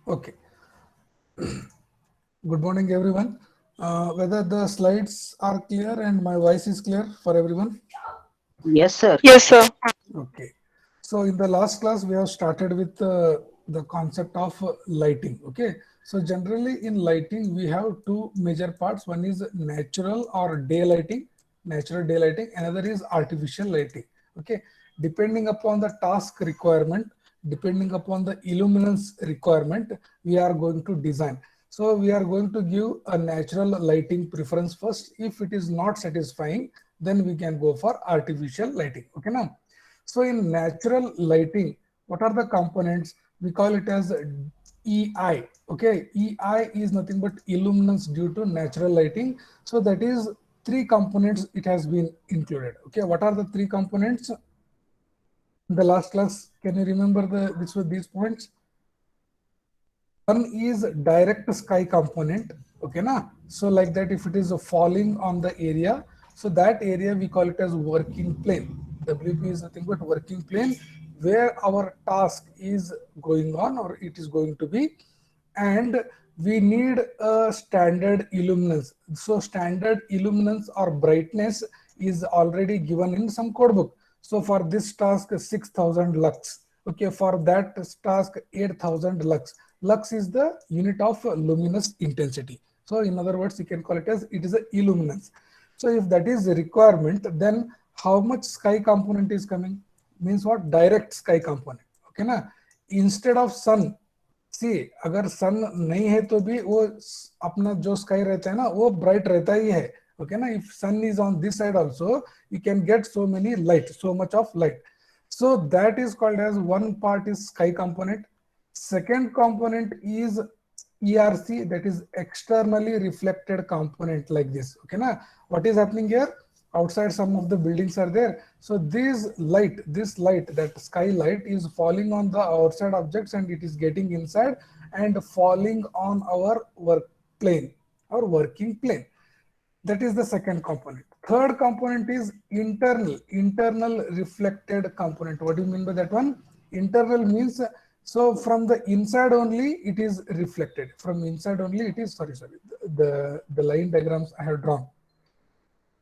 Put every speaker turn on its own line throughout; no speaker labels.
Okay. Good morning, everyone. Whether the slides are clear and my voice is clear for everyone?
Yes, sir.
Yes, sir.
Okay. So in the last class, we have started with the concept of lighting. Okay. So generally in lighting, we have two major parts. One is natural or day lighting, natural day lighting. Another is artificial lighting. Okay. Depending upon the task requirement, depending upon the illuminance requirement, we are going to design. So we are going to give a natural lighting preference first. If it is not satisfying, then we can go for artificial lighting. Okay. Now, so in natural lighting, what are the components? We call it as EI. Okay, EI is nothing but illuminance due to natural lighting. So that is three components it has been included. Okay, what are the three components? In the last class, can you remember these points? One is direct sky component. Okay, na? So like that, if it is falling on the area, so that area we call it as working plane. WP is nothing but working plane where our task is going on or it is going to be, and we need a standard illuminance. So standard illuminance or brightness is already given in some code book. So for this task 6000 lux. Okay, for that task 8000 lux. Lux is the unit of luminous intensity. So in other words, you can call it as it is a illuminance. So if that is the requirement, then how much sky component is coming? Means what? Direct sky component. Okay na? Instead of sun, सी अगर सन नहीं है तो भी वो अपना जो sky रहता है ना वो ब्राइट रहता ही है. Okay na, if sun is on this side also, you can get so many light, so much of light. So that is called as one part is sky component. Second component is ERC, that is externally reflected component like this. Okay na, what is happening here? Outside some of the buildings are there. So this light, that skylight is falling on the outside objects and it is getting inside and falling on our work plane, our working plane. That is the second component. Third component is internal reflected component. What do you mean by that one? Internal means, so from the inside only it is reflected. From inside only it is, sorry, the line diagrams I have drawn.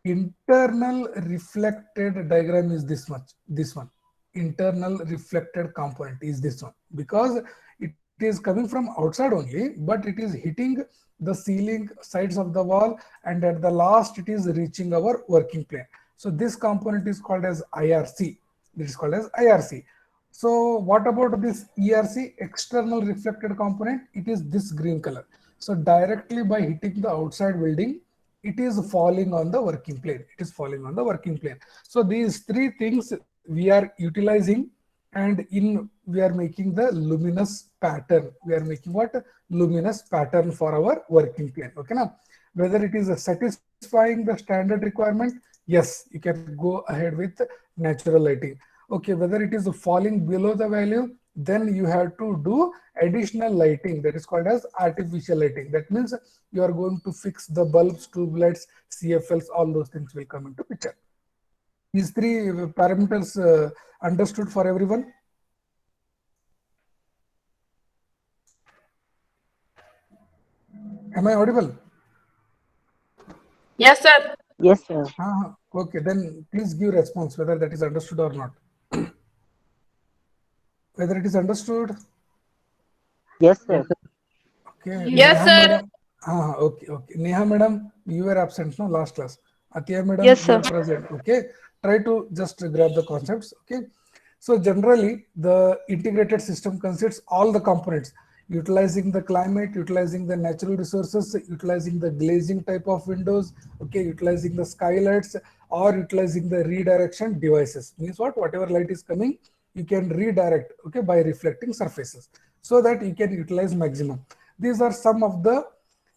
Internal reflected diagram is this one. Internal reflected component is this one, because it is coming from outside only, but it is hitting the ceiling, sides of the wall, and at the last it is reaching our working plane. So this component is called as IRC. This is called as IRC. So what about this ERC, external reflected component? It is this green color. So directly by hitting the outside building, it is falling on the working plane. It is falling on the working plane. So these three things we are utilizing, and in we are making the luminous pattern. We are making what? Luminous pattern for our working plane. Okay now, whether it is satisfying the standard requirement, yes, you can go ahead with natural lighting. Okay, whether it is falling below the value, then you have to do additional lighting, that is called as artificial lighting. That means you are going to fix the bulbs, tube lights, CFLs, all those things will come into picture. These three parameters understood for everyone? Am I audible?
Yes, sir.
Yes, sir.
Okay, then please give response whether that is understood or not. Whether it is understood?
Yes,
Yes,
sir.
sir.
Okay,
Yes,
Neha
sir.
madam. Okay. Neha madam, you were absent, no, last class. Atiya madam,
Yes,
you
sir.
are present. Okay, try to just grab the concepts. Okay, so generally, the integrated system consists all the components, utilizing the climate, utilizing the natural resources, utilizing the glazing type of windows. Okay, utilizing the skylights or utilizing the redirection devices. Means what? Whatever light is coming, you can redirect. Okay, by reflecting surfaces, so that you can utilize maximum. These are some of the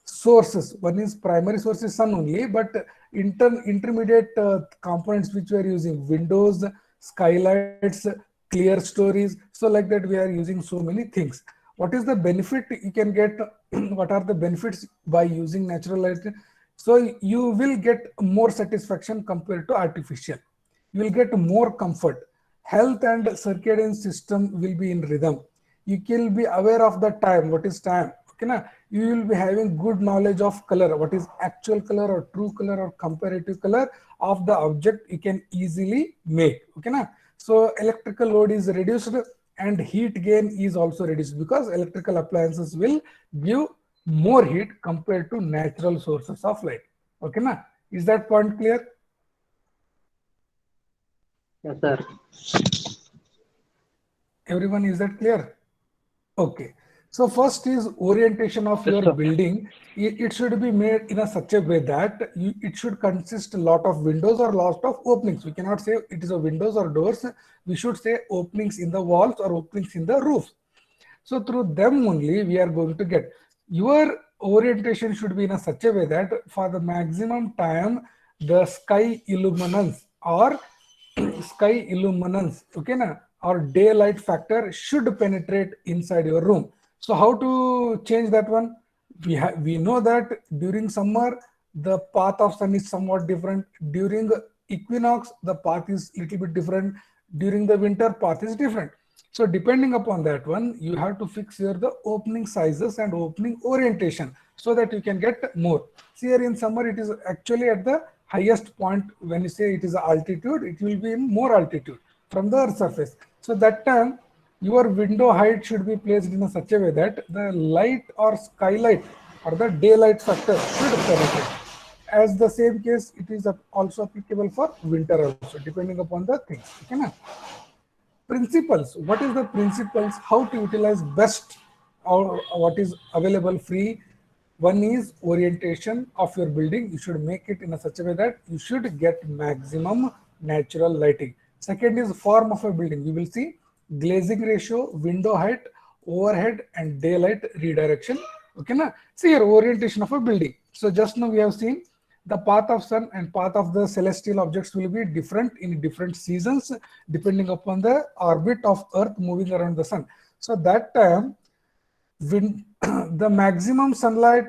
sources. One is primary source is sun only, but intermediate components which we are using, windows, skylights, clear stories. So like that we are using so many things. What is the benefit you can get? What are the benefits by using natural light? So you will get more satisfaction compared to artificial. You will get more comfort. Health and circadian system will be in rhythm. You will be aware of the time, what is time, okay na. You will be having good knowledge of color, what is actual color or true color or comparative color of the object, you can easily make, okay na. So electrical load is reduced and heat gain is also reduced because electrical appliances will give more heat compared to natural sources of light, okay na. Is that point clear?
Yes, sir.
Everyone, is that clear? Okay. So first is orientation of
Yes,
your
sir.
building. It should be made in a such a way that it should consist a lot of windows or lot of openings. We cannot say it is a windows or doors. We should say openings in the walls or openings in the roof. So through them only we are going to get. Your orientation should be in a such a way that for the maximum time the sky illuminance or sky illuminance, okay na, or daylight factor should penetrate inside your room. So how to change that one? We know that during summer the path of sun is somewhat different. During equinox the path is little bit different. During the winter path is different. So depending upon that one, you have to fix here the opening sizes and opening orientation so that you can get more. See here in summer, it is actually at the highest point. When you say it is altitude, it will be in more altitude from the earth surface. So that time your window height should be placed in a such a way that the light or skylight or the daylight factor should penetrate. As the same case, it is also applicable for winter also, depending upon the things. Okay, na? Principles. What is the principles? How to utilize best or what is available free? One is orientation of your building. You should make it in a such a way that you should get maximum natural lighting. Second is form of a building. You will see glazing ratio, window height, overhead, and daylight redirection. Okay, na? See here orientation of a building. So just now we have seen the path of sun and path of the celestial objects will be different in different seasons depending upon the orbit of earth moving around the sun. So that time when the maximum sunlight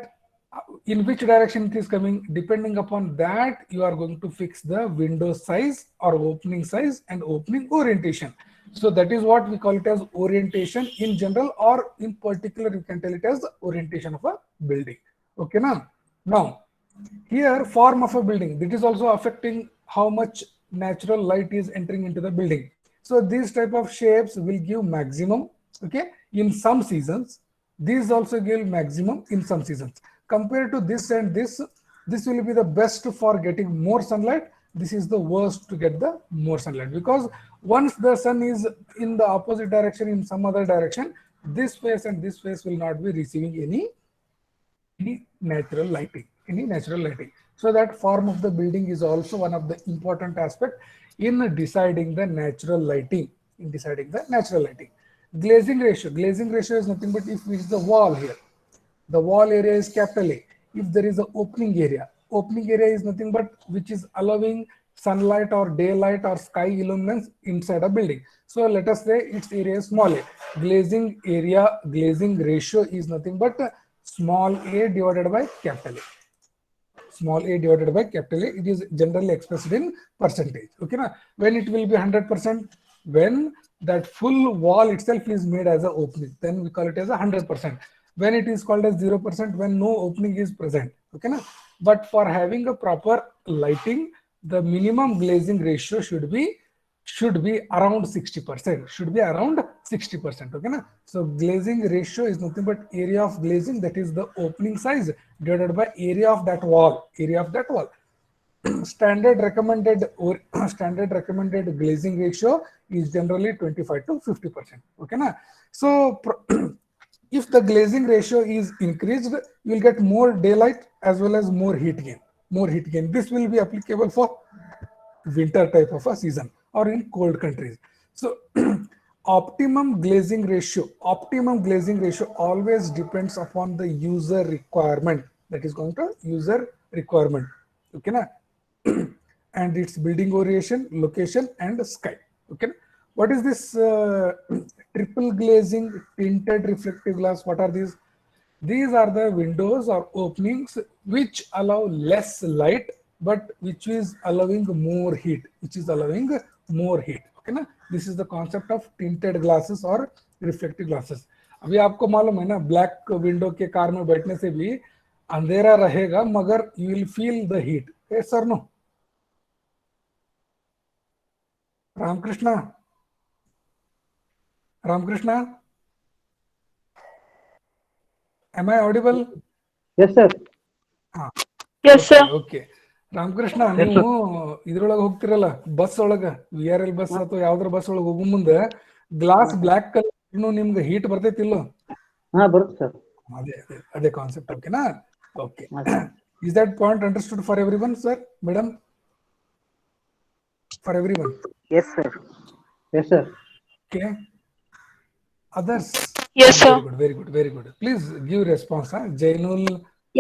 in which direction it is coming, depending upon that you are going to fix the window size or opening size and opening orientation. So that is what we call it as orientation in general, or in particular you can tell it as the orientation of a building. Okay now here form of a building, that is also affecting how much natural light is entering into the building. So these type of shapes will give maximum, okay, in some seasons. These also give maximum in some seasons. Compared to this and this will be the best for getting more sunlight. This is the worst to get the more sunlight, because once the sun is in the opposite direction in some other direction, this face and this face will not be receiving any natural lighting, So that form of the building is also one of the important aspect in deciding the natural lighting. Glazing ratio is nothing but if it is the wall here, the wall area is capital A. If there is an opening area is nothing but which is allowing sunlight or daylight or sky illuminance inside a building. So let us say its area is small a. Glazing ratio is nothing but small a divided by capital A. Small a divided by capital A. It is generally expressed in percentage. Okay, na? When it will be 100%, when that full wall itself is made as an opening, then we call it as 100%. When it is called as 0%, when no opening is present. Okay, na? But for having a proper lighting, the minimum glazing ratio should be around 60%. Okay, na? So glazing ratio is nothing but area of glazing, that is the opening size, divided by area of that wall. Standard recommended glazing ratio is generally 25 to 50%. Okay, na? So if the glazing ratio is increased, you will get more daylight as well as more heat gain. This will be applicable for winter type of a season or in cold countries. So optimum glazing ratio always depends upon the user requirement. That is going to user requirement. Okay, na? And its building orientation, location, and sky. Okay, what is this triple glazing tinted reflective glass? What are these? These are the windows or openings which allow less light, but which is allowing more heat. Okay, na? This is the concept of tinted glasses or reflective glasses. अभी आपको मालूम है ना, black window के car में बैठने से भी अंधेरा रहेगा मगर you will feel the heat. Yes sir no? Ramakrishna, Ramakrishna, am I audible?
Yes, sir.
ಹಾ,
Yes,
okay
sir.
Okay. Ramakrishna, ನೀವು ಇದ್ರೊಳಗೆ ಹೋಗ್ತಿರಲ್ಲ ಬಸ್ ಒಳಗ, VRL ಬಸ್ ಅಥವಾ ಯಾವ್ದಾರ ಬಸ್ ಒಳಗೆ ಹೋಗೋ ಮುಂದೆ ಗ್ಲಾಸ್ ಬ್ಲಾಕ್ ಕಲರ್ ನಿಮ್ಗೆ ಹೀಟ್ ಬರ್ತೈತಿಲ್ಲೋ?
ಹಾ, ಬರುತ್ತೆ ಸರ್.
ಅದೇ ಅದೇ ಅದೇ ಕಾನ್ಸೆಪ್ಟ್. ಓಕೆನಾ? ಓಕೆ.
ಹಾ, sir.
Is that point understood for everyone sir, madam? For everyone?
Yes, sir. Yes, sir.
Okay. Others?
Yes, sir.
Very good, very good, very good. Please give response. Jainul.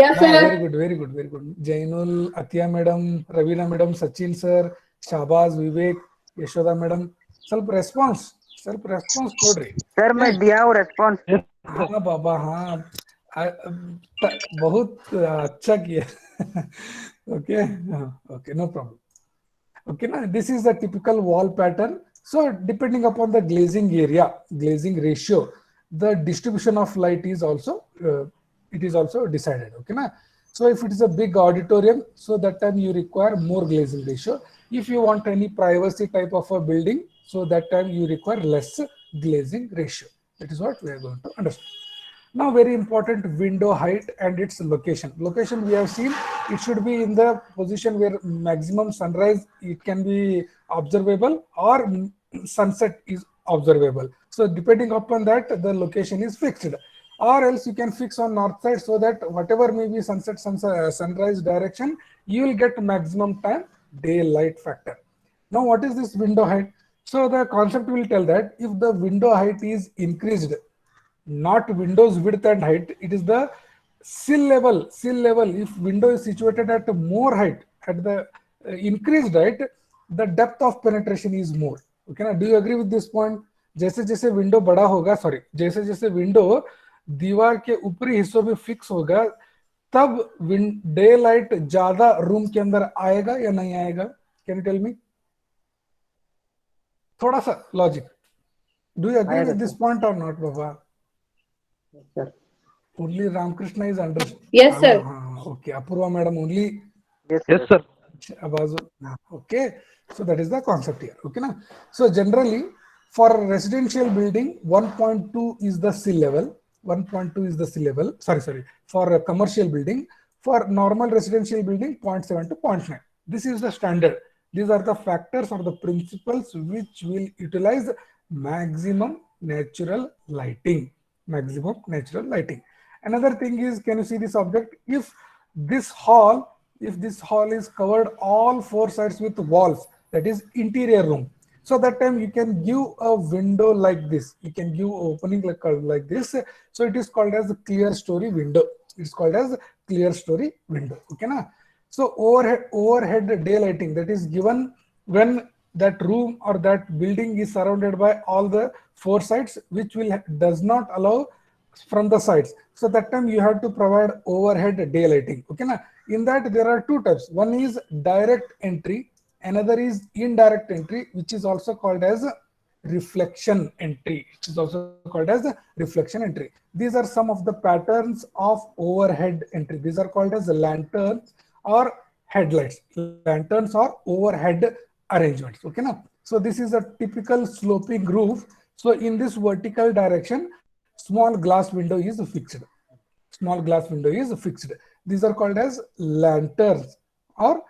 Yes, sir.
Very good, very good, very good. Jainul, Atya madam, Ravina madam, Sachin sir, Shahbaz, Vivek, Yashoda madam. ಸ್ವಲ್ಪ response, ಸ್ವಲ್ಪ response ಕೊಡ್ರಿ.
Sir, मैं दिया हूँ response.
हाँ बाबा, हाँ, बहुत अच्छा किया. Okay, okay, no problem. Okay, now this is the typical wall pattern. So depending upon the glazing area, glazing ratio, the distribution of light is also it is also decided. Okay, na? So if it is a big auditorium, so that time you require more glazing ratio. If you want any privacy type of a building, so that time you require less glazing ratio. That is what we are going to understand. Now, very important, window height and its location. Location we have seen, it should be in the position where maximum sunrise it can be observable or sunset is observable. So depending upon that, the location is fixed. Or else you can fix on north side, so that whatever may be sunset, sunrise direction, you will get maximum time daylight factor. Now, what is this window height? So the concept will tell that if the window height is increased, not windows width and height, it is the sill level. Sill level, if window is situated at more height, at the increased height, the depth of penetration is more. Okay na? Do you agree with this point? जैसे जैसे window बड़ा होगा, sorry, जैसे जैसे window दीवार के ऊपरी हिस्सों में फिक्स होगा, तब डे लाइट ज्यादा रूम के अंदर आएगा या नहीं आएगा? Can you tell me? थोड़ा सा logic. Do you agree with this point और नॉट बाबा?
Yes, sir.
Only Ramakrishna is understood.
Yes, sir.
Okay, Apurva madam only.
Yes, sir.
Okay, so that is the concept here. Okay, na? So generally, for residential building, 1.2 is the sea level. 1.2 is the sea level. Sorry. For a commercial building, for normal residential building, 0.7 to 0.9. This is the standard. These are the factors or the principles which will utilize maximum natural lighting. Maximum natural lighting. Another thing is, can you see this object? If this hall is covered all four sides with walls, that is interior room. So that time you can give a window like this. You can give opening like this. So it is called as a clear story window. It's called as clear story window. Okay, na? So overhead daylighting, that is given when that room or that building is surrounded by all the four sides, which does not allow from the sides. So that time you have to provide overhead daylighting. Okay, na? In that there are two types. One is direct entry, another is indirect entry, which is also called as reflection entry. It is also called as reflection entry. These are some of the patterns of overhead entry. These are called as lanterns or headlights. Lanterns or overhead arrangements. Okay, now, so this is a typical sloping roof. So in this vertical direction, small glass window is fixed. Small glass window is fixed. These are called as lanterns or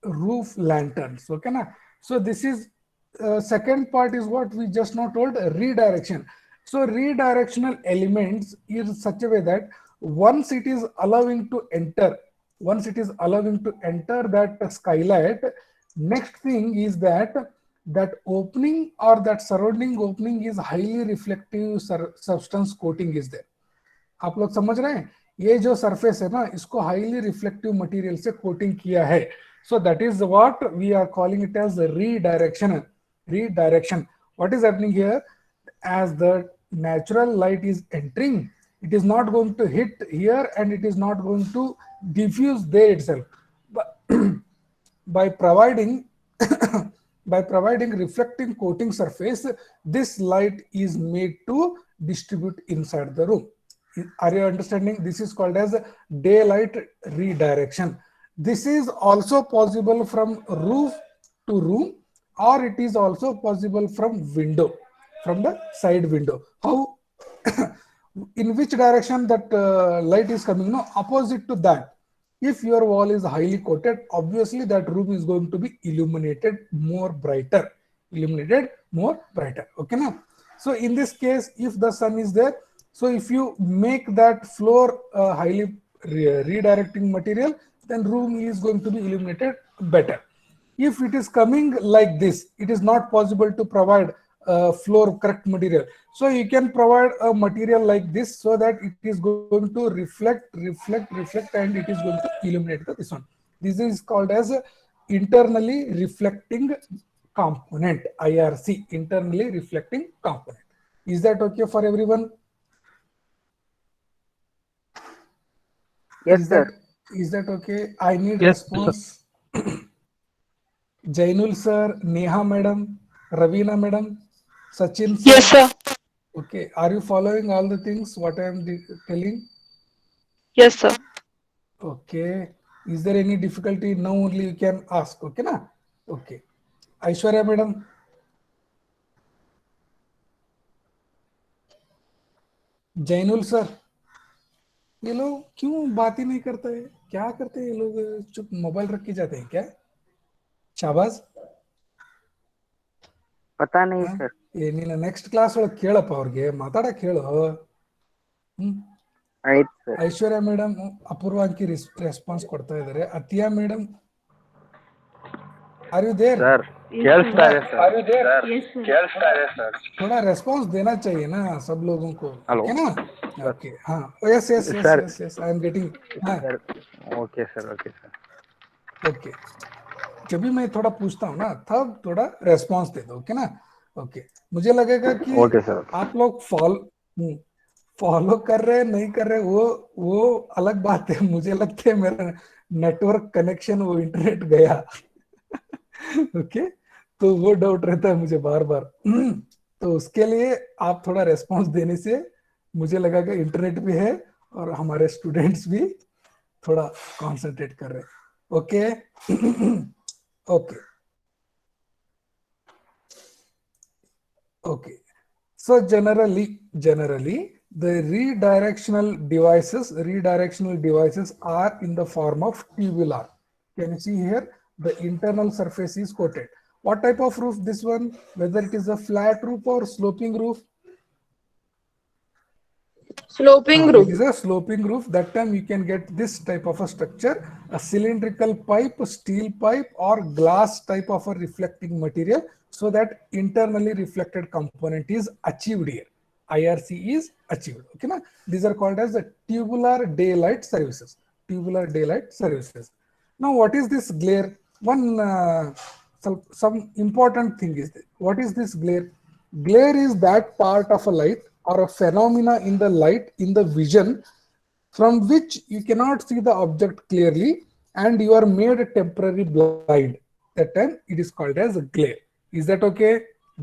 roof lanterns. Okay, na? So this is second part is what we just now told, redirection. So redirectional elements is such a way that once it is allowing to enter that skylight, next thing is that opening or that surrounding opening is highly reflective substance coating is there. आप लोग समझ रहे हैं? ये जो surface है ना, इसको हाईली रिफ्लेक्टिव मटेरियल से कोटिंग किया है. So that is what we are calling it as redirection. Redirection. What is happening here? As the natural light is entering, it is not going to hit here and it is not going to diffuse there itself. By providing by providing reflecting coating surface, this light is made to distribute inside the room. Are you understanding? This is called as daylight redirection. This is also possible from roof to room, or it is also possible from window, from the side window. How? In which direction that light is coming? No, opposite to that. If your wall is highly coated, obviously that room is going to be illuminated more brighter. Illuminated more brighter. Okay, now. So in this case, if the sun is there, so if you make that floor highly redirecting material, then room is going to be illuminated better. If it is coming like this, it is not possible to provide floor correct material. So you can provide a material like this so that it is going to reflect, and it is going to illuminate this one. This is called as internally reflecting component, IRC, internally reflecting component. Is that okay for everyone?
Yes, sir.
Is that okay? I need
Yes,
response. Jainul sir, Neha madam, Ravina madam, Sachin sir.
Yes, sir.
Okay, are you following all the things what I am telling?
Yes, sir.
Okay. Is there any difficulty? Now only you can ask. Okay, na? Okay. Aishwarya madam. Jainul sir. ये लोग क्यों बात ही नहीं करते हैं? क्या करते हैं ये लोग? चुप मोबाइल रख के जाते हैं क्या? शाबाश.
पता नहीं सर.
ಏನಿಲ್ಲ, ನೆಕ್ಸ್ಟ್ ಕ್ಲಾಸ್ ಒಳಗೆ ಕೇಳಪ್ಪ ಅವ್ರಿಗೆ, ಮಾತಾಡಕ್ ಹೇಳು.
ಆಯ್ತು ಸರ್.
ಐಶ್ವರ್ಯ ಮೇಡಮ್ ಅಪೂರ್ವ ಅಂಕಿ ರೆಸ್ಪಾನ್ಸ್ ಕೊಡ್ತಾ ಇದ್ದಾರೆ. Atiya madam, are you there?
Sir केल्स्ता है सर.
Are you there?
केल्स्ता है सर.
थोड़ा रेस्पॉन्स देना चाहिए ना सब लोगों को.
हेलो.
ओके ना? ओके. हाँ, yes yes yes I am getting.
Sir okay sir. Okay sir.
Okay, जब भी मैं थोड़ा पूछता हूँ ना तब थोड़ा रेस्पॉन्स दे दो. ओके ना? ओके. मुझे लगेगा कि
ओके सर.
आप लोग फॉलो कर रहे नहीं कर रहे वो अलग बात है. मुझे लगता है मेरा नेटवर्क कनेक्शन, वो इंटरनेट गया. ओके, तो वो डाउट रहता है मुझे बार बार. तो उसके लिए आप थोड़ा रेस्पॉन्स देने से मुझे लगा कि इंटरनेट भी है और हमारे स्टूडेंट्स भी थोड़ा कॉन्सेंट्रेट कर रहे हैं. Okay. Okay. Okay, so generally the redirectional devices are in the form of tubular. Can you see here? The internal surface is coated. What type of roof this one? Whether it is a flat roof or sloping roof?
Sloping roof.
It is a sloping roof. That time you can get this type of a structure, a cylindrical pipe, steel pipe, or glass type of a reflecting material, so that internally reflected component is achieved here. IRC is achieved. Okay, na? These are called as the tubular daylight services. Tubular daylight services. Now, what is this glare? One some important thing is that, what is this glare? Glare is that part of a light or a phenomena in the light, in the vision, from which you cannot see the object clearly and you are made temporarily blind. That time it is called as a glare. Is that okay?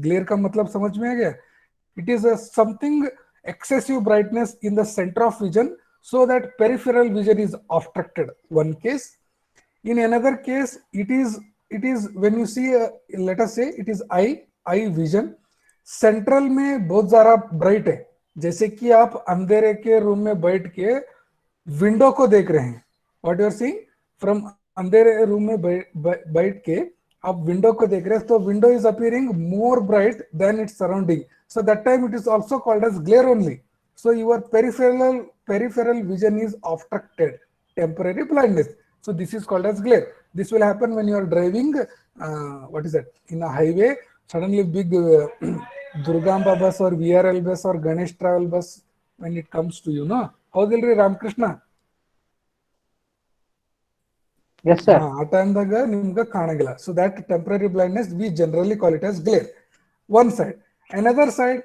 Glare का मतलब समझ में आ गया? It is a something excessive brightness in the center of vision so that peripheral vision is obstructed. One case. In another case, it is when you see let us say it is eye vision. Central में बहुत ज्यादा bright है, जैसे कि आप अंधेरे के room में बैठ के विंडो को देख रहे हैं. What you are seeing from अंधेरे रूम में बैठ के आप विंडो को देख रहे हैं, तो window is appearing more bright than its surrounding. So that time it is also called as glare only. So your peripheral vision is obstructed, temporary blindness. So this is called as glare. This will happen when you are driving what is that, in a highway. Suddenly big Durgamba bus or VRL bus or Ganesh travel bus, when it comes to you, no? Howdilri Ramakrishna?
Yes sir.
ಆ ಟೈಮ್ದಾಗ ನಿಮ್ಗೆ ಕಾಣಂಗಿಲ್ಲ. So that temporary blindness we generally call it as glare. One side. Another side,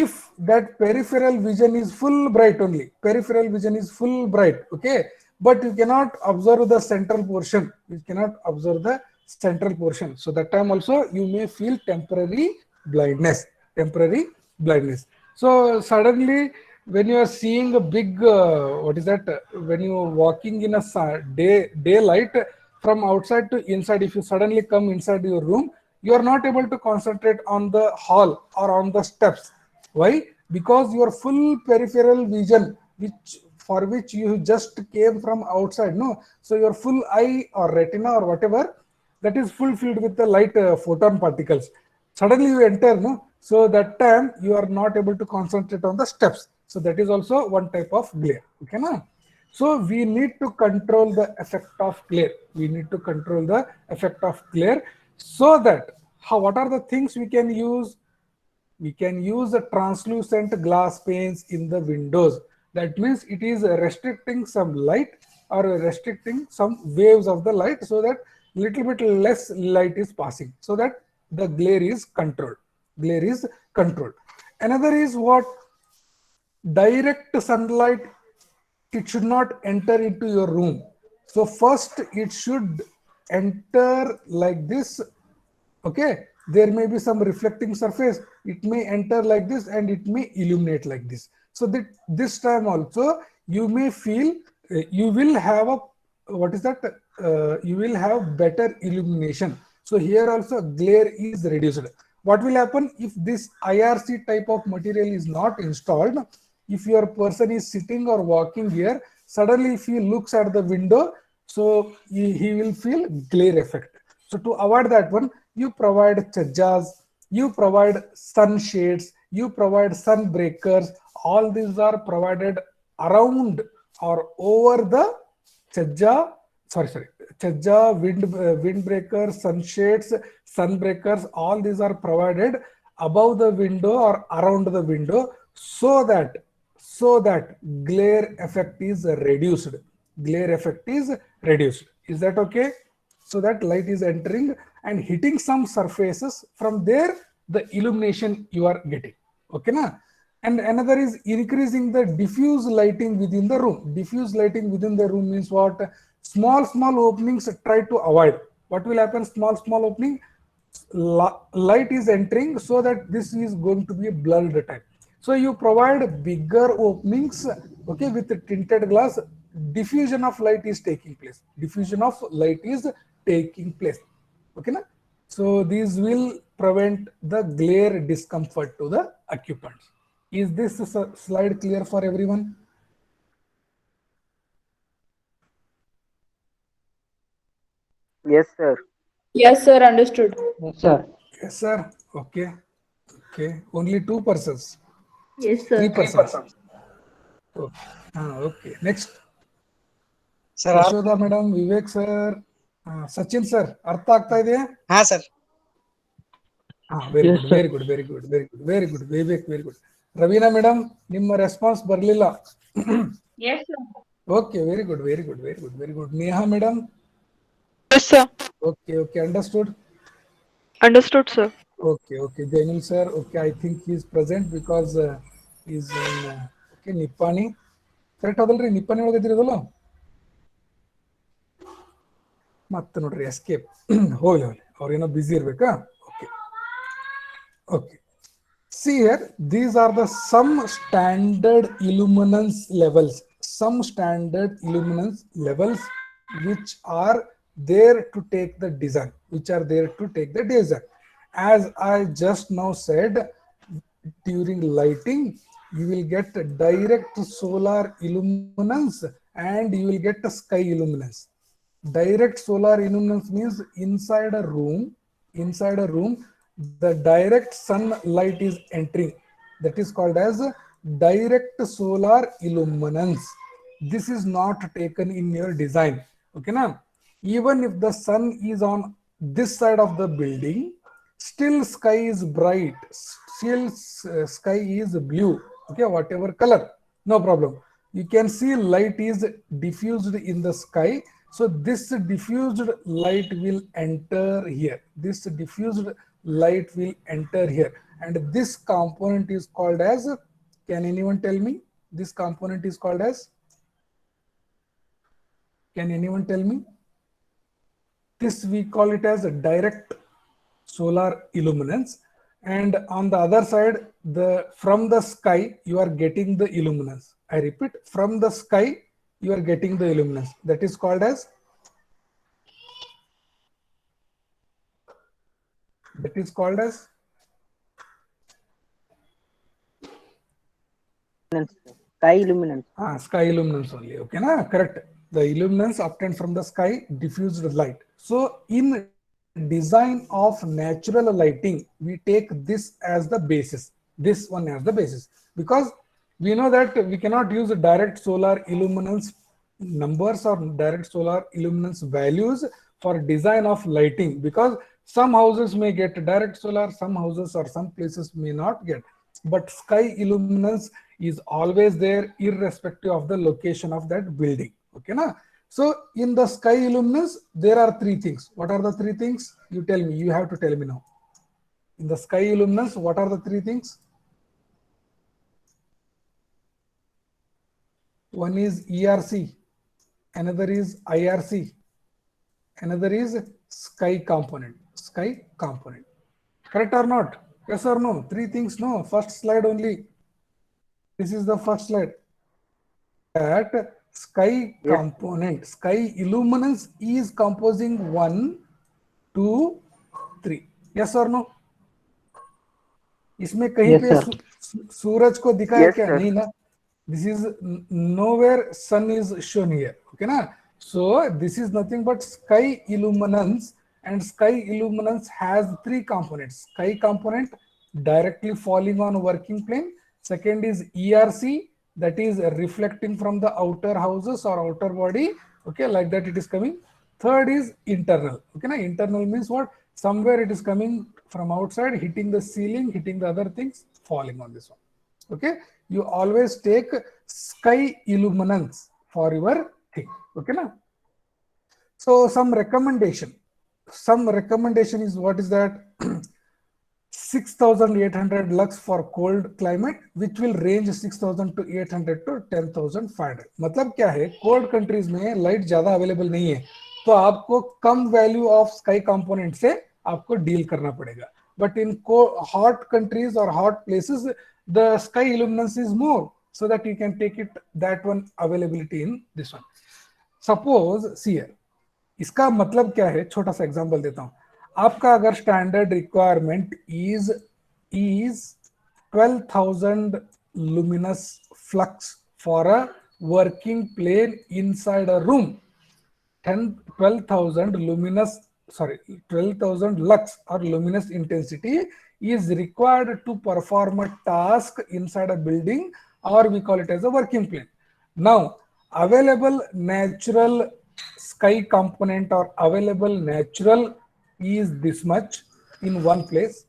if that peripheral vision is full bright only, peripheral vision is full bright, okay, but you cannot observe the central portion, you cannot observe the central portion. So that time also you may feel temporary blindness, temporary blindness. So suddenly when you are seeing a big, what is that? When you are walking in a daylight from outside to inside, if you suddenly come inside your room, you are not able to concentrate on the hall or on the steps. Why? Because your full peripheral vision, which for which you just came from outside, no, so your full eye or retina or whatever, that is full filled with the light photon particles. Suddenly you enter, no, so that time you are not able to concentrate on the steps. So that is also one type of glare. Okay, na? So we need to control the effect of glare. We need to control the effect of glare, so that what are the things we can use? We can use a translucent glass panes in the windows. That means it is restricting some light or restricting some waves of the light, so that little bit less light is passing, so that the glare is controlled. Glare is controlled. Another is what? Direct sunlight, it should not enter into your room. So first it should enter like this. Okay, there may be some reflecting surface, it may enter like this and it may illuminate like this. So that this time also you may feel, you will have a, what is that, you will have better illumination. So here also glare is reduced. What will happen if this IRC type of material is not installed? If your person is sitting or walking here, suddenly if he looks at the window, so he will feel glare effect. So to avoid that one, you provide chajjas, you provide sun shades, you provide sun breakers. All these are provided around or over the chajja, chajja, windbreakers, sunshades, sun breakers. All these are provided above the window or around the window, so that glare effect is reduced. Glare effect is reduced. Is that okay? So that light is entering and hitting some surfaces, from there the illumination you are getting. Okay, na? And another is increasing the diffuse lighting within the room. Diffuse lighting within the room means what? Small openings try to avoid. What will happen? Small opening, light is entering, so that this is going to be a blurred type. So you provide bigger openings, okay, with the tinted glass. Diffusion of light is taking place. Diffusion of light is taking place. Okay, na? So these will prevent the glare discomfort to the occupants. Is this slide clear for everyone?
Yes, sir.
Yes, sir. Understood.
Yes, sir.
Yes, sir. Okay. Okay. Only 2 persons.
Yes, sir.
3 persons. Okay. Okay. Next.
Sir
Yashoda madam, Vivek sir, Sachin sir, ಅರ್ಥ ಆಗ್ತಾ ಇದೆಯಾ?
ಹಾ sir.
Very good, very good, very good, very good, very good. Vivek, very good. Raveena madam, ನಿಮ್ಮ response ಬರಲಿಲ್ಲ. Okay, very good, very good, very good, very good. Neha madam?
Yes, sir.
Okay, okay, understood.
Understood, sir.
Okay, okay. Jainil sir, okay, I think he is present because he is in okay, Nippani. Correct ಅದಲ್ರಿ? ನಿಪ್ಪಾಣಿ ಒಳಗೆ ಇದ್ದಿರೋದಲ್ಲ? ಮತ್ತೆ ನೋಡ್ರಿ escape. ಹೋಗ್ಲಿ ಅವ್ರೇನೋ busy ಇರ್ಬೇಕಾ? Okay, okay. See here, these are the some standard illuminance levels. Some standard illuminance levels which are there to take the design. Which are there to take the design. As I just now said, during lighting, you will get direct solar illuminance and you will get sky illuminance. Direct solar illuminance means inside a room, the direct sunlight is entering. That is called as direct solar illuminance. This is not taken in your design. Okay, now, even if the sun is on this side of the building, still sky is bright, still sky is blue, okay, whatever color, no problem. You can see light is diffused in the sky. So this diffused light will enter here. This diffused light will enter here. And this component is called as, can anyone tell me? This component is called as, can anyone tell me? this we call it as a direct solar illuminance, and on the other side, the from the sky you are getting the illuminance. I repeat, from the sky you are getting the illuminance. That is called as
Sky illuminance.
sky illuminance only. Okay, na? Correct. The illuminance obtained from the sky, diffused light. So in design of natural lighting, we take this as the basis. This one as the basis, because we know that we cannot use direct solar illuminance numbers or direct solar illuminance values for design of lighting, because some houses may get direct solar, some houses or some places may not get, but sky illuminance is always there irrespective of the location of that building. Okay, na? So in the sky illuminance, there are three things. What are the three things? You tell me. You have to tell me now. In the sky illuminance, what are the three things? One is ERC, another is IRC, another is sky component. Sky component. Correct or not? Yes or no? Three things. No. First slide only. This is the first slide. That sky component, sky illuminance is composing 1, 2, 3. Yes or no? इसमें कहीं पे सूरज को दिखा है क्या? नहीं ना. This is nowhere sun is shown here. Okay na? So this is nothing but sky illuminance, and sky illuminance has three components. Sky component directly falling on working plane. Second is ERC, that is reflecting from the outer houses or outer body. Okay, like that it is coming. Third is internal. Okay, na? Internal means what? Somewhere it is coming from outside, hitting the ceiling, hitting the other things, falling on this one. Okay, you always take sky illuminance for your thing. Okay, na? So some recommendation is, what is that? 6,800 lux for cold climate, which will range 6,800 to 10,500. मतलब क्या है? Cold countries में light ज्यादा available नहीं है, तो आपको कम value of sky component से आपको डील करना पड़ेगा. बट इन हॉट कंट्रीज और hot places, the sky illuminance is more, so that you can take it that one availability in this one. Suppose see here, इसका मतलब क्या है? छोटा सा एग्जांपल देता हूं. आपका अगर standard requirement is 12,000 luminous flux for a working plane inside a room, 12,000 lux or luminous intensity is required to perform a task inside a building, or we call it as a working plane. Now available natural sky component or available natural is this much in one place,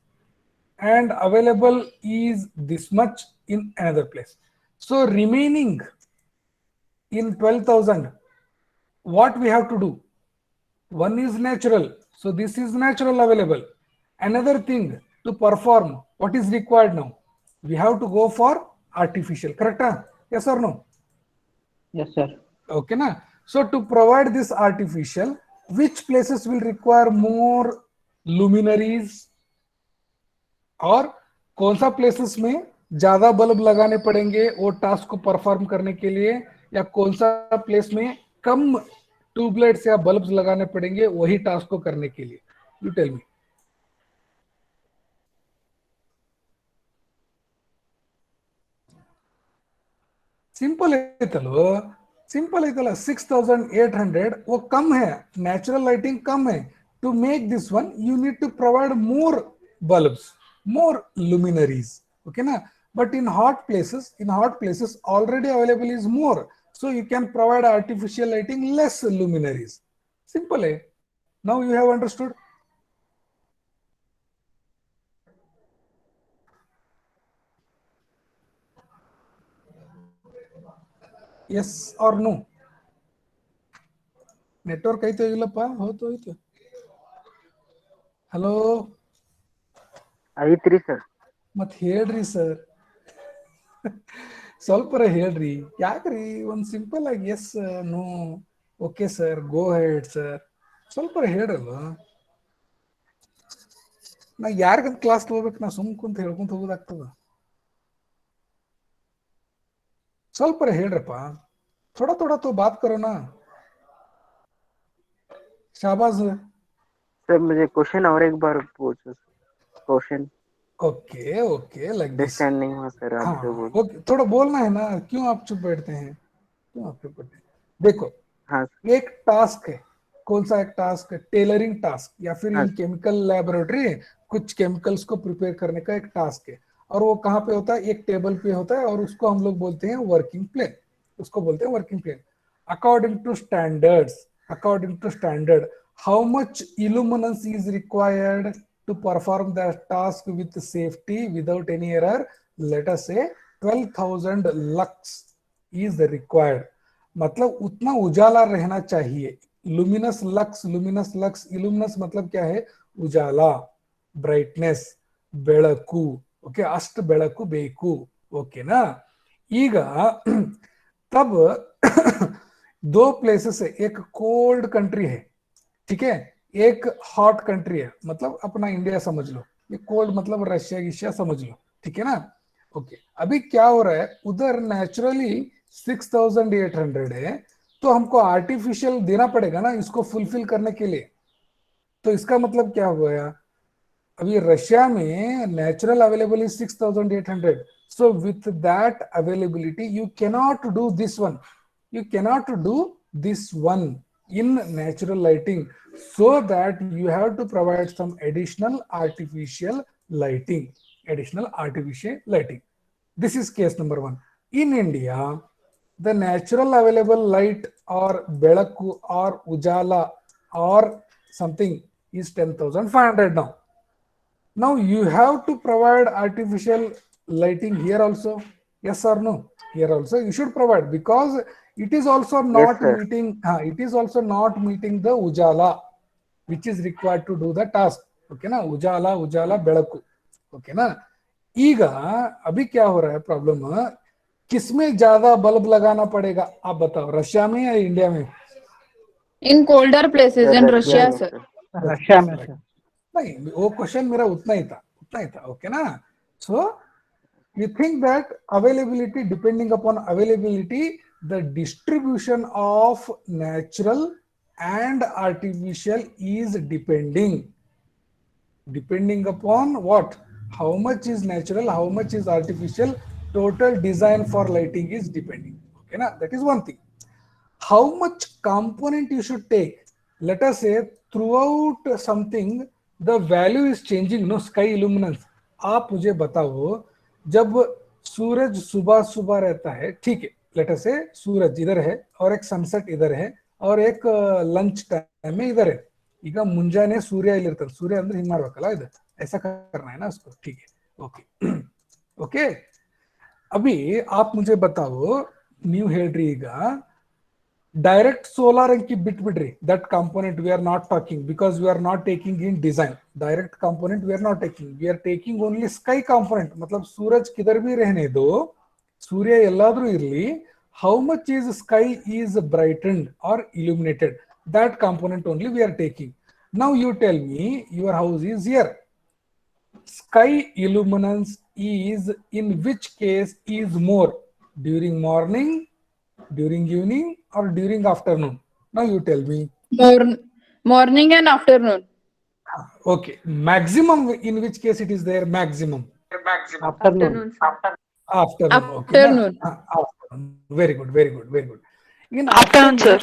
and available is this much in another place. So remaining in 12,000, what we have to do? One is natural, so this is natural available. Another thing to perform, what is required now? We have to go for artificial, correct? Yes or no?
Yes, sir.
Okay, na? So to provide this artificial, which places will require more luminaries, और कौन सा places में ज्यादा bulb लगाने पड़ेंगे वो task को perform करने के लिए, या कौन सा प्लेस में कम ट्यूबलाइट्स या बल्ब्स लगाने पड़ेंगे वही टास्क को करने के लिए? You tell me. सिंपल है चलो, सिंपल है चलो. 6,800 वो कम है, नेचुरल लाइटिंग कम है. To make this one you need to provide more bulbs, more luminaries. Okay na? But in hot places already available is more, so you can provide artificial lighting, less luminaries. Simple hai? Now you have understood. Yes or no? Network aithe illappa hoto aithe. Hello.
ಐತ್ರಿ sir.
ಮತ್ ಹೇಳ್ರಿ sir, ಸ್ವಲ್ಪರ ಹೇಳ್ರಿ. ಯಾಕ್ರಿ? ಒಂದ್ simple ಆಗಿ S no okay sir, ಗೋ head sir, ಸ್ವಲ್ಪ ಹೇಳ್ರಲ್ಲ. ನಾ ಯಾರಿಗಂತ class ತಗೋಬೇಕು, ನಾ ಸುಮ್ ಕುಂತ ಹೇಳ್ಕೊಂತ ಹೋಗೋದಾಗ್ತದ. ಸ್ವಲ್ಪ ಹೇಳ್ರಪ್ಪ, थोड़ा थोड़ा तो बात करो ना. शाबाश.
सर मुझे क्वेश्चन और एक बार पूछो question,
okay okay, like this.
Understand नहीं हुआ सर आप
हाँ
जो बोल.
ओके, थोड़ा बोलना है ना, क्यों आप चुप बैठते हैं, क्यों आप चुप बैठते हैं? देखो,
हाँ
एक टास्क है, कौन सा एक टास्क है? टेलरिंग टास्क, या फिर
हाँ.
इन केमिकल लैबोरेटरी कुछ केमिकल्स को प्रिपेयर करने का एक टास्क है, और वो कहाँ पे होता है? एक टेबल पे होता है, और उसको हम लोग बोलते हैं वर्किंग प्लेन. उसको बोलते हैं working plane. According to standards, according to standard, how much illuminance is required to perform the task with safety without any error? Let us say 12,000 lux is required. मतलब उतना उजाला रहना चाहिए. लुमिनस लक्स, लुमिनस लक्स, इल्यूमिनस मतलब क्या है? उजाला, brightness, ಬೆಳಕು. Okay, अष्ट ಬೆಳಕು ಬೇಕು. ओकेना. ಈಗ तब दो प्लेसेस है, एक कोल्ड कंट्री है, ठीक है, एक हॉट कंट्री है, मतलब अपना इंडिया समझ लो. ये कोल्ड मतलब रशिया गिशिया समझ लो, ठीक है ना. ओके, अभी क्या हो रहा है, उधर नेचुरली 6,800 है, तो हमको आर्टिफिशियल देना पड़ेगा ना इसको फुलफिल करने के लिए. तो इसका मतलब क्या हो गया, अभी रशिया में natural available is 6,800. so with that availability you cannot do this one, you cannot do this one in natural lighting, so that you have to provide some additional artificial lighting, additional artificial lighting. This is case number one. In India, the natural available light or belaku or ujala or something is 10,500 now. Now you have to provide artificial lighting here also. Yes or no? Here also you should provide, because it is also not
sir.
meeting. It is also not meeting the ujala which is required to do the task. Okay ना, उजाला उजाला बेಳಕು. Okay ना. ईगा अभी क्या हो रहा है problem, किसमें ज्यादा bulb लगाना पड़ेगा आप बताओ, रशिया में या इंडिया में?
In colder places in
Russia
Russia,
में
sir.
सर.
रशिया में सर.
नहीं, वो क्वेश्चन मेरा उतना ही था, उतना ही था. ओके ना. सो you think that availability, depending upon availability, the distribution of natural and artificial is depending upon what, how much is natural, how much is artificial, total design for lighting is depending. Okay na, that is one thing. How much component you should take, let us say throughout something the value is changing, no, sky illuminance. आप मुझे बताओ, जब सूरज सुबह सुबह रहता है, ठीक है, लेट अस से सूरज इधर है और एक सनसेट इधर है और एक लंच टाइम में इधर है. ಈಗ ಮುಂಜಾನೆ ಸೂರ್ಯ ಇಲ್ಲಿರ್ತಾನೆ, ಸೂರ್ಯ ಅಂದ್ರೆ ಹಿಂಗ್ ಮಾಡ್ಬೇಕಲ್ಲ, ಇದು ऐसा करना है ना उसको, ठीक है. Okay okay. अभी आप मुझे बताओ, ನೀವು ಹೇಳ್ರಿ ಈಗ डायरेक्ट सोलर की bit बिड्री, that component we are not talking, because we are not taking in design. Direct component we are not taking, we are taking only sky component. मतलब सूरज किधर भी रहने दो, सूर्य ಎಲ್ಲಾದ್ರೂ ಇರಲಿ, how much is sky is brightened or illuminated, that component only we are taking. Now you tell me, your house is here, sky illuminance is in which case is more, during morning, during evening, or during afternoon? Now you tell me.
Morning and afternoon.
Okay, maximum in which case it is there? Maximum
afternoon.
afternoon. Okay,
Afternoon.
afternoon. Very good, very good, very good. In
Afternoon, sir.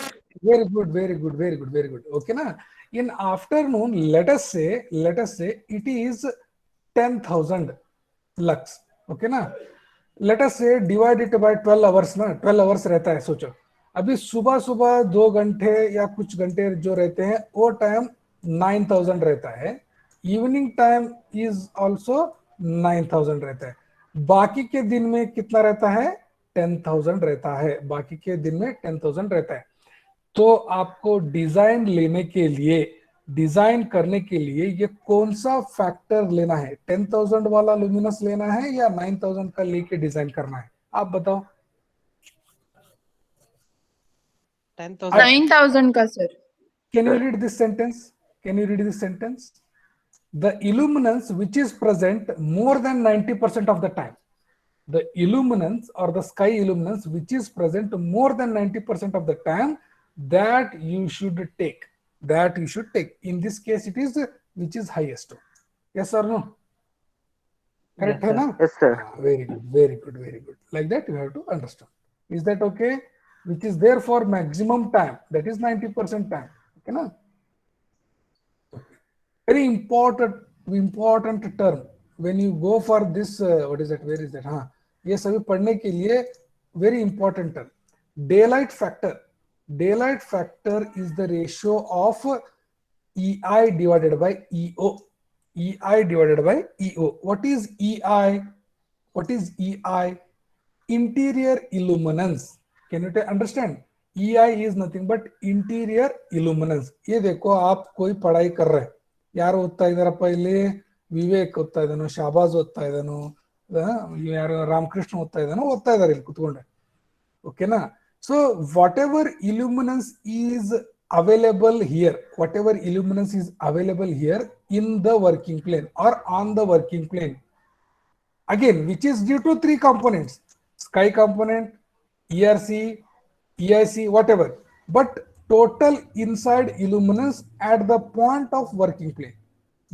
very good, very good, very good, very good. Okay na. In afternoon, let us say it is 10,000 lux. Okay na. Let us say divide it by 12 hours ना, 12 hours रहता है. सोचो अभी सुबह सुबह 2 घंटे या कुछ घंटे जो रहते हैं वो टाइम 9,000 रहता है. इवनिंग टाइम इज ऑल्सो 9,000 रहता है. बाकी के दिन में कितना रहता है? 10,000 रहता है. बाकी के दिन में 10,000 रहता है. तो आपको डिजाइन लेने के लिए, डिजाइन करने के लिए ये कौन सा फैक्टर लेना है? 10,000 वाला लुमिनस लेना है या 9,000 का लेके डिजाइन करना है? आप बताओ.
10,000.
9,000 का sir.
Can you read this sentence? Can you read this sentence? The illuminance which is present more than 90% of the time. The illuminance or the sky illuminance which is present more than 90% of the time, that you should take. That you should take. In this case, it is which is highest. Yes or no? Correct,
Yes,
hai na?
Yes, sir.
Very good, very good, very good. Like that, you have to understand. Is that okay? Which is there for maximum time, that is 90% time. Okay, na? Very important term. When you go for this, what is that? Where is that? हाँ, ये सभी पढ़ने के लिए very important term. Daylight factor. Daylight factor is the ratio of EI divided by EO. EI divided by EO. What is EI? What is EI? Interior illuminance. Can you understand? EI is nothing but interior illuminance. ये देखो आप कोई पढ़ाई कर रहे हैं, ಯಾರು ಓದ್ತಾ ಇದಾರಪ್ಪ ಇಲ್ಲಿ? ವಿವೇಕ್ ಓದ್ತಾ ಇದ್ದಾನೋ, ಶಾಬಾಜ್ ಓದ್ತಾ ಇದ್ದಾನೋ, ಯಾರು ರಾಮಕೃಷ್ಣ ಓದ್ತಾ ಇದ್ದಾರೆ ಇಲ್ಲಿ ಕುತ್ಕೊಂಡೆ. ಓಕೆನಾ? So what ever illuminance is available here, whatever illuminance is available here in the working plane or on the working plane, again, which is due to three components: sky component, ERC, EIC, whatever, but total inside illuminance at the point of working plane,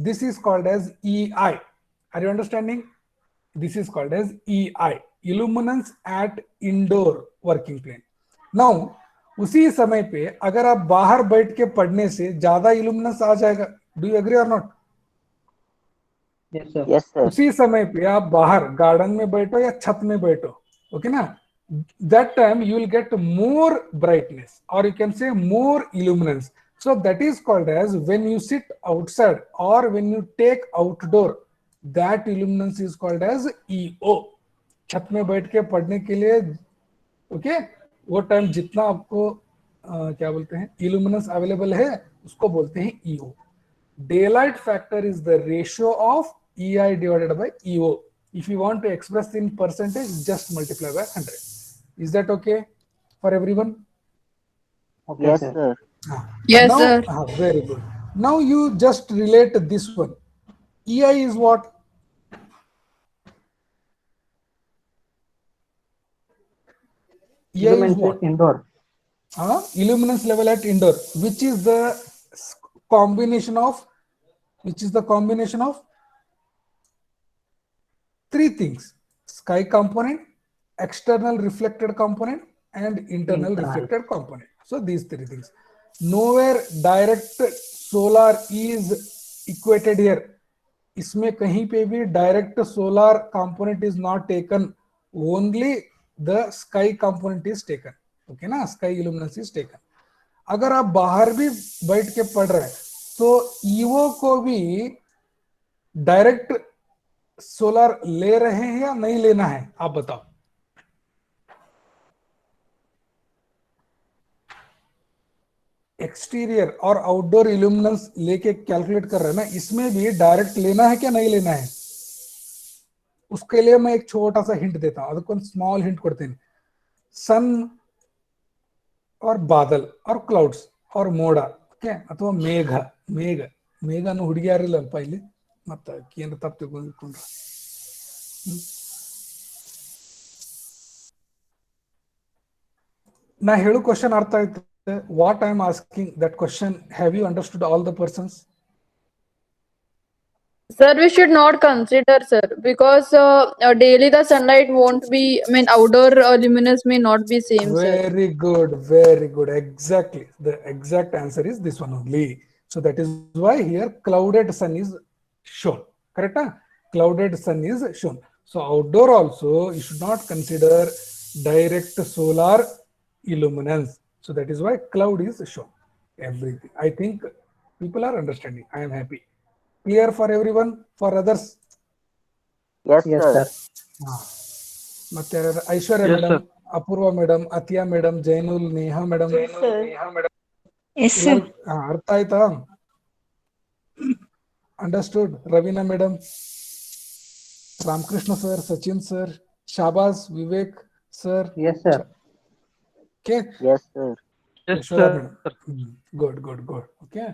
this is called as EI. Are you understanding? This is called as EI, illuminance at indoor working plane. Now उसी समय पे अगर आप बाहर बैठ के पढ़ने से ज्यादा illuminance आ जाएगा. Do you agree or not?
Yes, sir.
Yes, sir.
उसी समय पे आप बाहर गार्डन में बैठो या छत में बैठो, ओके ना, that time you will get more brightness or you can say more illuminance. So that is called as when you sit outside or when you take outdoor, that illuminance is called as EO. छत में बैठ के पढ़ने के लिए, okay, वो time जितना आपको क्या बोलते हैं illuminance अवेलेबल है उसको बोलते हैं EO. Daylight factor is the ratio of EI divided by EO. If you want to express in percentage, just multiply by 100. Is that okay for everyone?
Okay,
Yes,
sir.
sir.
Yes,
Now,
sir.
very good. Now you just relate this one. EI is what? EI is
Illuminance
what?
indoor.
Illuminance level at indoor, which is the combination of, three things: sky component, external reflected component, and internal reflected component. So these three things. Nowhere direct solar is equated here. इसमें कहीं पे भी direct solar component is not taken. Only the sky component is taken. Okay ना? Sky illuminance is taken. अगर आप बाहर भी बैठ के पढ़ रहे हैं तो ईओ को भी डायरेक्ट सोलर ले रहे हैं या नहीं लेना है, आप बताओ. एक्सटीरियर और आउटडोर इल्यूमिनेंस लेके कैलकुलेट कर रहे हैं ना, इसमें भी डायरेक्ट लेना है क्या नहीं लेना है? उसके लिए मैं एक छोटा सा हिंट देता हूं. ಅದಕ್ಕೊಂದು ಸ್ಮಾಲ್ ಹಿಂಟ್ ಕೊಡ್ತೀನಿ. सन और बादल और क्लाउड्स और ಮೋಡ, ಓಕೆ, ಅಥವಾ ಮೇಘನು ಹುಡುಗಿಯಾರಿಲ್ಲಲ್ಪ ಇಲ್ಲಿ, ಮತ್ತೆ ಏನು ತಪ್ಪು ತಿಳ್ಕೊಂಡ್ರೆ ನಾ ಹೇಳು ಕ್ವಶನ್ ಅರ್ಥ ಆಯ್ತು? What I am asking that question, have you understood all the persons?
Sir, we should not consider, sir, because daily the sunlight won't be, I mean, outdoor luminance may not be same, sir.
Very good, very good. Exactly. The exact answer is this one only. So that is why here clouded sun is shown. Correct? Clouded sun is shown. So outdoor also you should not consider direct solar illuminance. So that is why cloud is shown. Everything. I think people are understanding. I am happy. Clear for everyone? For others?
Yes,
Yes,
sir.
sir.
ಮತ್ತೆ Aishwarya
Yes,
madam,
sir.
Apoorva madam, Atiya madam, Zainul, Neha madam,
Yes, sir.
ಅರ್ಥ ಆಯ್ತಾ? Understood? Raveena madam, Ramakrishna sir, Sachin sir, Shahbaz, Vivek sir.
Yes, sir.
Okay.
Yes, sir.
Yes,
Yashoda
sir.
Madam, good good good, okay.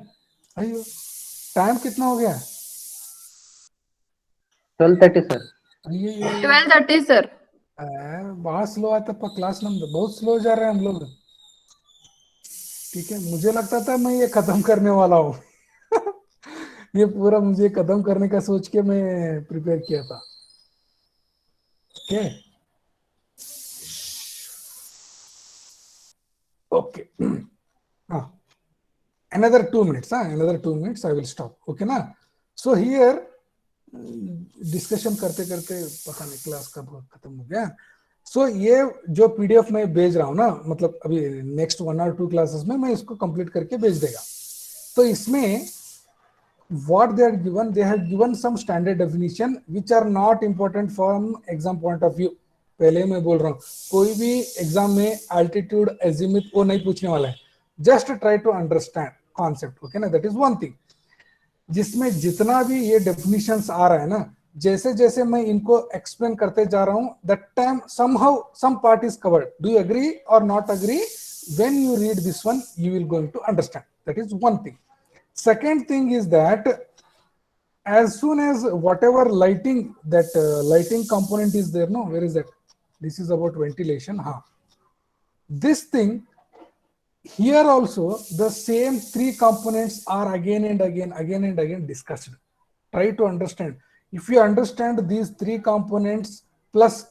अयो time कितना हो गया?
12:30 sir.
अये
12:30 sir.
बहुत slow आता पर क्लास नंबर बहुत स्लो जा रहे हैं हम लोग। ठीक है, मुझे लगता था मैं ये खत्म करने वाला हूँ। ये पूरा मुझे खत्म करने का सोच के मैं प्रिपेयर किया था। ओके ओके, हाँ, another 2 minutes, another 2 minutes I will stop, okay ना? So here डिस्कशन करते करते पता नहीं क्लास कब खत्म हो गया। सो ये जो पीडीएफ मैं भेज रहा हूँ ना, मतलब अभी नेक्स्ट 1 और 2 क्लासेस में मैं इसको कंप्लीट करके भेज देगा। तो इसमें what they have given some standard definition which are not important from exam point of view। पहले मैं बोल रहा हूँ, कोई भी एग्जाम में एल्टीट्यूड एजिमुथ वो नहीं पूछने वाला है, just try to understand concept, okay ना? That is one thing. जिसमें जितना भी ये डेफिनेशंस आ रहा है ना, जैसे जैसे मैं इनको एक्सप्लेन करते जा रहा हूं, that time somehow some part is covered. Do you agree और not agree? When you read this one you will going to understand, that is one thing. Second thing is that as soon as whatever lighting, that lighting component is there, no, where is that? This is about ventilation, this thing here also the same 3 components are again and again discussed. Try to understand. If you understand these 3 components plus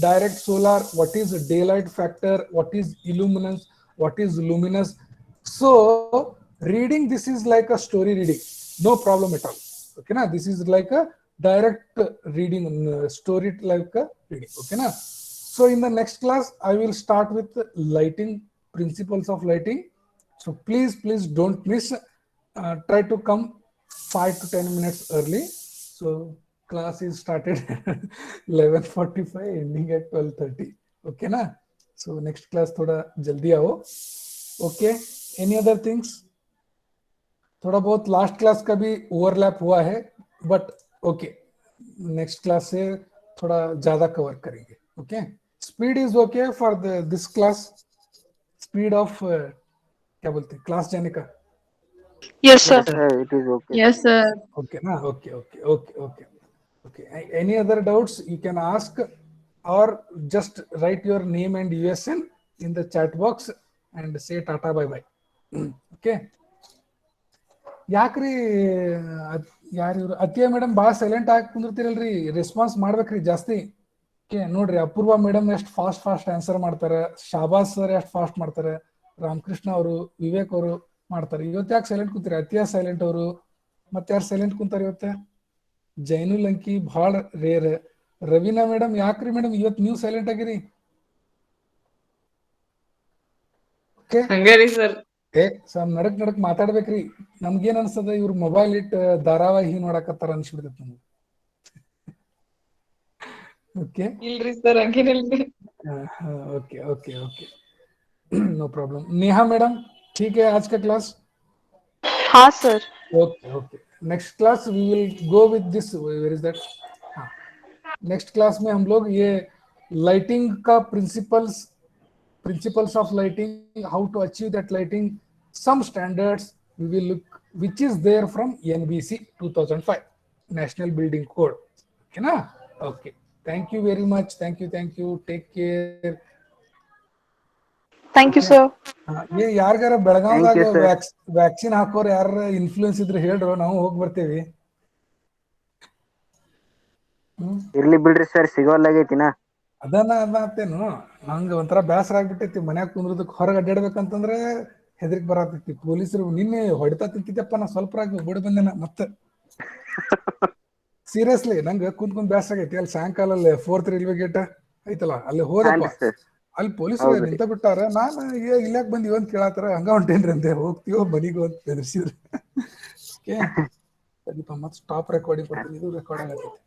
direct solar, what is daylight factor, what is illuminance, what is luminous, so reading this is like a story reading, no problem at all, okay na? This is like a direct reading, story like a reading, okay na? So in the next class I will start with lighting, principles of lighting. So please don't miss, try to come 5 to 10 minutes early. So class is started 11:45, ending at 12:30, okay na? So next class थोड़ा जल्दी आओ, okay? Any other things? थोड़ा बहुत last class का भी overlap हुआ है, but okay, next class से थोड़ा ज्यादा कवर करेंगे, okay? Speed is okay for this class, speed of क्या बोलते हैं क्लास जाने का?
Yes sir.
Yes, sir. It is okay.
Yes sir.
Okay ना? Okay okay okay okay okay, any other doubts you can ask और just write your name and USN in the chat box and say tata bye bye, okay? ಯಾಕ್ರಿ ಯಾರು ಇವ್ರು ಅತಿಯ madam ಭಾಳ silent ಆಗಿ ಕುಂದಿರ್ತೀರಲ್ರಿ, response ಮಾಡ್ಬೇಕ್ರಿ ಜಾಸ್ತಿ. Okay ನೋಡ್ರಿ, ಅಪೂರ್ವ madam ಎಷ್ಟು ಫಾಸ್ಟ್ ಆನ್ಸರ್ ಮಾಡ್ತಾರೆ, ಶಾಬಾಸ್ ಸರ್ ಎಷ್ಟು ಫಾಸ್ಟ್ ಮಾಡ್ತಾರೆ, ರಾಮಕೃಷ್ಣ ಅವರು, ವಿವೇಕ್ ಅವರು ಮಾಡ್ತಾರೆ. ಇವತ್ತು ಯಾಕೆ ಸೈಲೆಂಟ್ ಕುಂತೀರಿ? ಅತಿಯ ಸೈಲೆಂಟ್ ಅವರು, ಮತ್ತೆ ಯಾರು ಸೈಲೆಂಟ್ ಕುಂತಾರೆ ಇವತ್ತೆ? ಜೈನು ಲಂಕಿ ಭಾಳ ರೇರ್. ರವೀನಾ ಮೇಡಮ್ ಯಾಕ್ರಿ ಮೇಡಮ್ ಇವತ್ತು ನೀವು ಸೈಲೆಂಟ್ ಆಗಿರಿ? ಓಕೆ
ಸರ್
ಸರ್ ನಡಕ್ ಮಾತಾಡ್ಬೇಕ್ರಿ. ನಮ್ಗೇನ್ ಅನ್ಸ್ತದ, ಇವ್ರ ಮೊಬೈಲ್ ಇಟ್ಟು ಧಾರಾವಾಹಿ ನೋಡಕತ್ತಾರ ಅನ್ಸ್ಬಿಡ್ತೈತಿ ನಮ್ಗೆ. ओके
ಇಲ್ರಿ ಸರ್ ಹಂಗೇನಿಲ್ರಿ.
Okay okay okay, no problem. Neha madam ठीक है आज का क्लास?
हाँ sir.
Okay okay, next class we will go with this, where is that? हाँ, नेक्स्ट क्लास में हम लोग ये लाइटिंग का principles of lighting, how to achieve that lighting, some standards we will look, which is there from NBC 2005 National Building Code, okay na? Okay, thank you very much, thank you, take care.
Thank you sir.
ये ಯಾರ್ಗಾರ ಬೆಳಗಾವದಾಗ
Thank you, sir.
Vaccine ಹಾಕೋರ್ ಯಾರ influence ಇದ್ರೆ ಹೇಳ್ರು, ನಾವು ಹೋಗಿ ಬರ್ತೀವಿ.
ಇರ್ಲಿ ಬಿಡ್ರಿ sir, ಸಿಗೋಲ್ಲಾಗೈತಿನ.
ಅದತ್ತೇನು, ನಂಗೆ ಒಂಥರ ಬೇಸರ ಆಗ್ಬಿಟ್ಟೈತಿ ಮನ್ಯಾಗ ಕುಂದ್ರದಕ್ಕೆ. ಹೊರಗೆ ಅಡ್ಡಾಡ್ಬೇಕಂತಂದ್ರೆ ಹೆದರಿಕೆ ಬರತೈತಿ. ಪೊಲೀಸರು ನಿನ್ನೆ ಹೊಡಿತಾ ತಿಂತಿದ್ದಪ್ಪ, ನಾ ಸ್ವಲ್ಪ ಓಡಿ ಬಂದೇನ ಮತ್ತೆ. ಸೀರಿಯಸ್ಲಿ ನಂಗೆ ಕುಂತ್ ಬೇಸರ ಆಗೈತಿ. ಅಲ್ಲಿ ಸಾಯಂಕಾಲ 4th ರೈಲ್ವೆ ಗೇಟ್ ಐತಲ್ಲ, ಅಲ್ಲಿ ಹೋದಪ್ಪ, ಅಲ್ಲಿ ಪೊಲೀಸರು ನಿಂತ ಬಿಟ್ಟಾರ. ನಾನು ಇಲ್ಲಾಕ್ ಬಂದಿವ ಅಂತ ಕೇಳತ್ತಾರ, ಹಂಗ ಹೊಂಟೇನ್ರಿ ಅಂತೆ, ಹೋಗ್ತೀವೋ ಮನಿಗೋ ಅಂತ ಬೆದರ್ಸಿದ್ರು. ಓಕೆ, ಮತ್ತೆ ಸ್ಟಾಪ್ ರೆಕಾರ್ಡಿಂಗ್ ಕೊಡ್ತೀನಿ, ಇದು ರೆಕಾರ್ಡ್ ಆಗತ್ತೈತಿ.